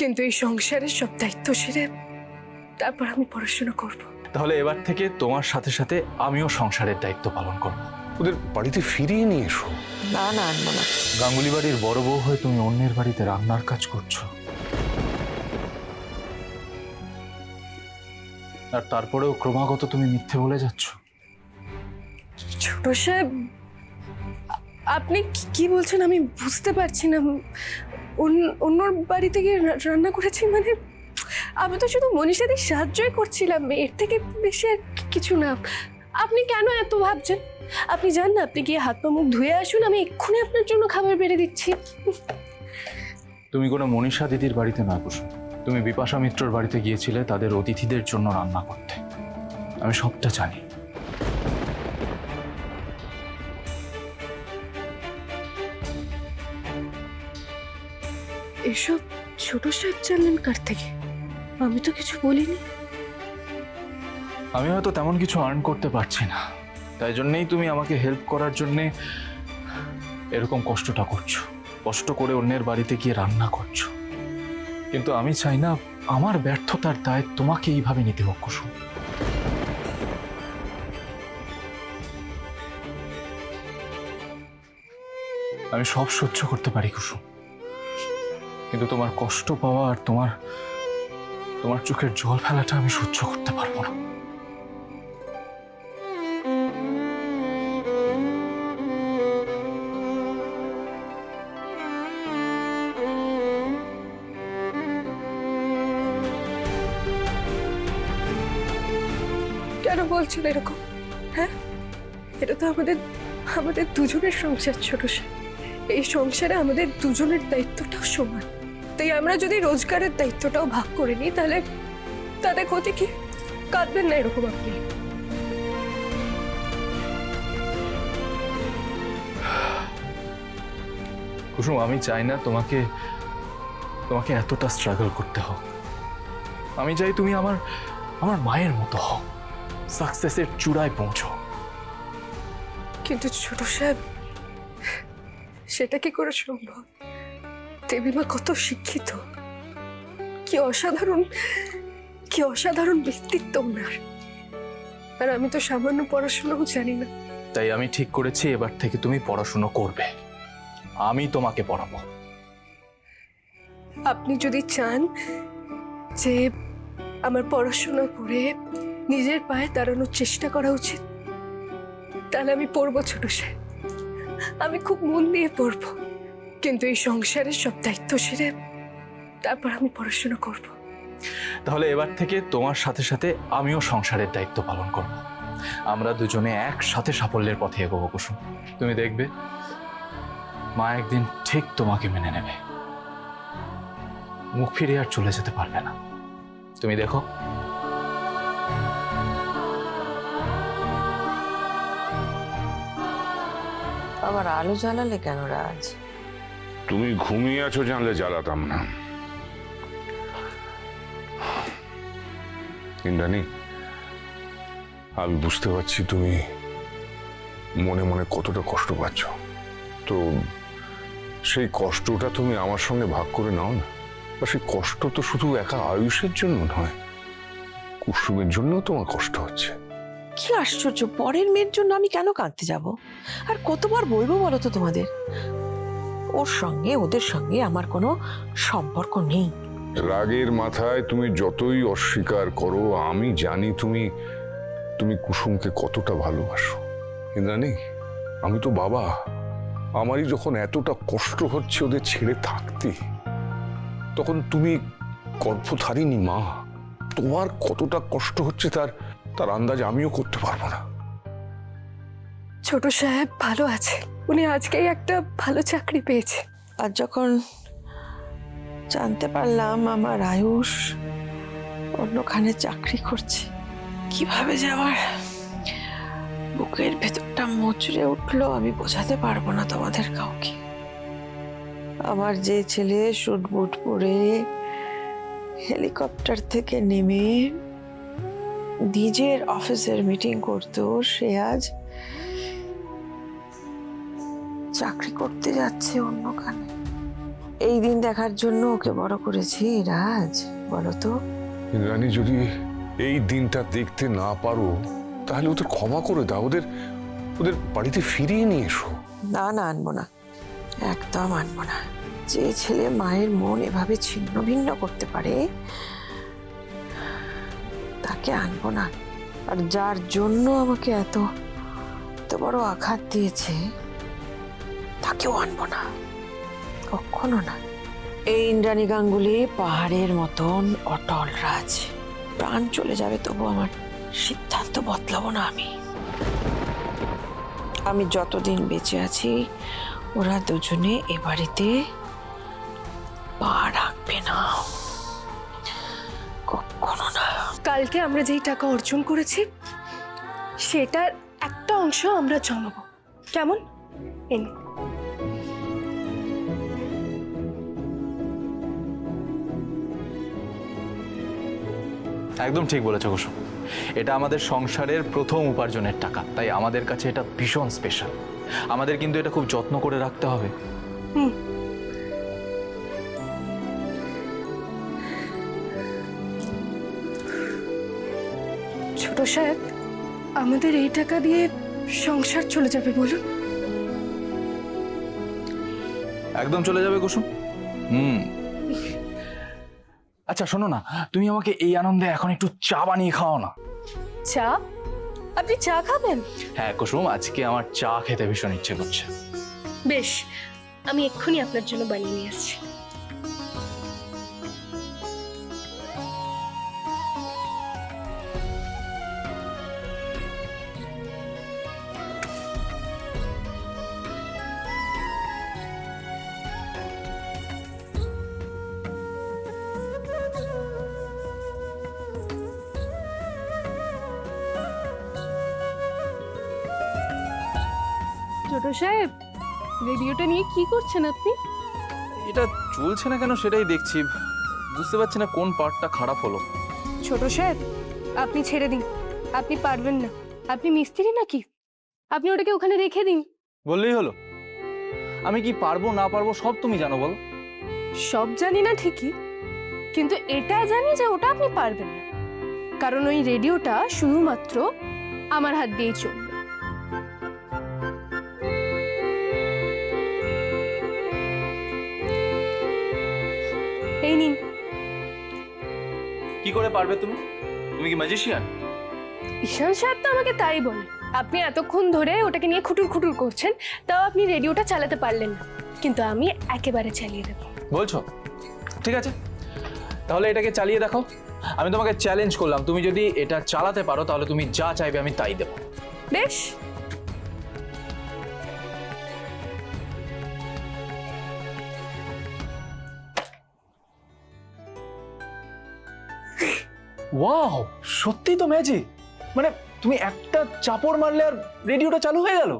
কিন্তু এই সংসারের সব দায়িত্ব সেরে তারপর আমি পড়াশোনা করব। তাহলে এবার থেকে তোমার সাথে সাথে আমিও সংসারের দায়িত্ব পালন করব। ওদের বাড়িতে ফিরিয়ে নিয়ে এসো। না না আনবো না। গাঙ্গুলি বাড়ির বড় বউ হয়ে তুমি অন্যের বাড়িতে রান্নার কাজ করছো, আর তারপরেও ক্রমাগত তুমি মিথ্যে বলে যাচ্ছ। ছোট সাহেব, আপনি কি বলছেন আমি বুঝতে পারছি না। অন্যর বাড়িতে গিয়ে রান্না করেছি মানে আমি তো শুধু মনীষাদের সাহায্যই করছিলাম, এর থেকে বেশি আর কিছু না। আপনি কেন এত ভাবছেন? আপনি যান না, আপনি গিয়ে হাত পা মুখ ধুয়ে আসুন, আমি এক্ষুনি আপনার জন্য খাবার বেড়ে দিচ্ছি। তুমি কোনো মনীষা দিদির বাড়িতে না কুসুম, তুমি বিপাশা মিত্রর বাড়িতে গিয়েছিলে তাদের অতিথিদের জন্য রান্না করতে। আমি সবটা জানি। এসব ছোট সাহেব জানলেন কার থেকে? আমি তো কিছু বলিনি। আমি হয়তো তেমন কিছু আর্ন করতে পারছি না, তাই জন্যেই তুমি আমাকে হেল্প করার জন্যে এরকম কষ্টটা করছো, কষ্ট করে অন্যের বাড়িতে গিয়ে রান্না করছো। কিন্তু আমি চাই না আমার ব্যর্থতার দায় তোমাকে এইভাবে নিতে হোক কুসুম। আমি সব সহ্য করতে পারি কুসুম, কিন্তু তোমার কষ্ট পাওয়া আর তোমার চোখের জল ফেলাটা আমি সহ্য করতে পারবো না। কেন বলছেন এরকম? হ্যাঁ, এটা তো আমাদের দুজনের সংসার ছোট সাহেব। এই সংসারে আমাদের দুজনের দায়িত্বটাও সমান। তাই আমরা যদি রোজগারের দায়িত্বটাও ভাগ করে নিই তাহলে তাদের ক্ষতি কি? কাঁদবেন না এরকম আপনি। কুসুম, আমি চাই না তোমাকে এতটা স্ট্রাগল করতে হোক। আমি চাই তুমি আমার মায়ের মতো হও, সাকসেসের চূড়ায় পৌঁছো। কিন্তু ছোট সাহেব, সেটা কি করে সম্ভব? দেবীমা কত শিক্ষিত, কি অসাধারণ ব্যক্তিত্ব ওনার। আর আমি তো সামান্য পড়াশোনাও জানি না। তাই আমি ঠিক করেছি এবার থেকে তুমি পড়াশুনো করবে, আমি তোমাকে পড়াবো। আপনি যদি চান যে আমার পড়াশোনা করে নিজের পায়ে দাঁড়ানোর চেষ্টা করা উচিত, তাহলে আমি পড়বো ছোট সাহেব, আমি খুব মন দিয়ে পড়বো। কিন্তু এই সংসারের সব দায়িত্ব সেরে তারপর আমি পড়াশোনা করব। তাহলে এবার থেকে তোমার সাথে সাথে আমিও সংসারের দায়িত্ব পালন করব। আমরা দুজনে একসাথে সাফল্যের পথে এগোবো কুসুম। তুমি দেখবে মা একদিন ঠিক তোমাকে মেনে নেবে, মুখ ফিরে আর চলে যেতে পারবে না। তুমি দেখো। আবার আলো জ্বালালে কেন রাজ? তুমি ঘুমিয়ে আছো জানলে জ্বালাতাম না। ইন্দ্রাণী, আমি বুঝতে পারছি তুমি মনে মনে কতটা কষ্ট পাচ্ছ। তো সেই কষ্টটা তুমি আমার সঙ্গে ভাগ করে নাও না। আর সেই কষ্ট তো শুধু একা আয়ুষের জন্য নয়, কুসুমের জন্যও তোমার কষ্ট হচ্ছে। কি আশ্চর্য, পরের মেয়ের জন্য আমি কেন কাঁদতে যাব? আর কতবার বলবো বলো তো তোমাদের, ওদের সঙ্গে আমার কোনো সম্পর্ক নেই। রাগের মাথায় তুমি যতই অস্বীকার করো, আমি জানি তুমি কুসুমকে কতটা ভালোবাসো। ইন্দ্রাণী, আমি তো বাবা, আমারই যখন এতটা কষ্ট হচ্ছে ওদের ছেড়ে থাকতে, তখন তুমি গর্ভধারিণী মা, তোমার কতটা কষ্ট হচ্ছে তার আন্দাজ আমিও করতে পারবো না। ছোট সাহেব ভালো আছে, উনি আজকেই একটা ভালো চাকরি পেয়েছে। আর যখন জানতে পারলাম আমার আয়ুষ অন্যখানে চাকরি করছে, কিভাবে যে আমার বুকের ভেতরটা মোচড়ে উঠলো আমি বোঝাতে পারবো না তোমাদের কাউকে। আমার যে ছেলে শুট বুট পরে হেলিকপ্টার থেকে নেমে নিজের অফিসের মিটিং করতো, সে আজ চাকরি করতে যাচ্ছে অন্যখানে। এই দিন দেখার জন্য ওকে বড় করেছি রাজ, বলো তো? ইন্দ্রাণী, যদি এই দিনটা দেখতে না পারো তাহলে ওদের ক্ষমা করে দাও, ওদের ওদের বাড়িতে ফিরিয়ে নিয়ে এসো। না না, আনবো না, একদম আনবো না। যে ছেলে মায়ের মন এভাবে ছিন্ন ভিন্ন করতে পারে তাকে আনবো না। আর যার জন্য আমাকে এত এত বড় আঘাত দিয়েছে তাকেও আনবো না, কখনো না। এই ইন্দ্রাণী গাঙ্গুলি পাহাড়ের মতন অটল রাজ। প্রাণ চলে যাবে তবু আমার সিদ্ধান্ত বদলাবো না আমি। আমি যতদিন বেঁচে আছি ওরা দুজনে এ বাড়িতে পা রাখবে না, কখনো না। কালকে আমরা যেই টাকা অর্জন করেছি সেটার একটা অংশ আমরা জমাবো, কেমন? এই নিন। একদম ঠিক বলেছো কুসুম, এটা আমাদের সংসারের প্রথম উপার্জনের টাকা, তাই আমাদের কাছে এটা ভীষণ স্পেশাল। আমাদের কিন্তু এটা খুব যত্ন করে রাখতে হবে। হুম। ছোট সাহেব, আমাদের এই টাকা দিয়ে সংসার চলে যাবে বলুন? একদম চলে যাবে কুসুম। আচ্ছা শোনো না, তুমি আমাকে এই আনন্দে এখন একটু চা বানিয়ে খাও না। চা? আপনি চা খাবেন? হ্যাঁ কুসুম, আজকে আমার চা খেতে ভীষণ ইচ্ছে করছে। বেশ, আমি এক্ষুনি আপনার জন্য বানিয়ে নিয়ে আসছি। ছোট সাহেব, রেডিওটা নিয়ে কি করছেন আপনি? এটা চলছে না কেন সেটাই দেখছি, বুঝতে পারছি না কোন পার্টটা খারাপ হলো। ছোট সাহেব, আপনি ছেড়ে দিন, আপনি পারবেন না। আপনি মিস্ত্রি নাকি? আপনি ওটাকে ওখানে রেখে দিন। বললেই হলো? আমি কি পারবো না পারবো সব তুমি জানো, বলো। সব জানি না ঠিকই, কিন্তু এটা জানি যে ওটা আপনি পারবেন না, কারণ ওই রেডিওটা শুধুমাত্র আমার হাত দিয়েই চলবে। এই নিন। কি করে পারবে তুমি? তুমি কি ম্যাজিশিয়ান? ঈশান সাহেব তো আমাকে তাই বলে। আপনি এতক্ষণ ধরে ওটাকে নিয়ে খুটুর খুটুর করছেন, তাও আপনি রেডিওটা চালাতে পারলেন না, কিন্তু আমি একেবারে চালিয়ে দেব। বলছো? ঠিক আছে, তাহলে এটাকে চালিয়ে দেখো। আমি তোমাকে চ্যালেঞ্জ করলাম, তুমি যদি এটা চালাতে পারো তাহলে তুমি যা চাইবে আমি তাই দেবো। বেশ। ওয়াও, সত্যি তো ম্যাজিক। মানে তুমি একটা চাপড় মারলে আর রেডিওটা চালু হয়ে গেল।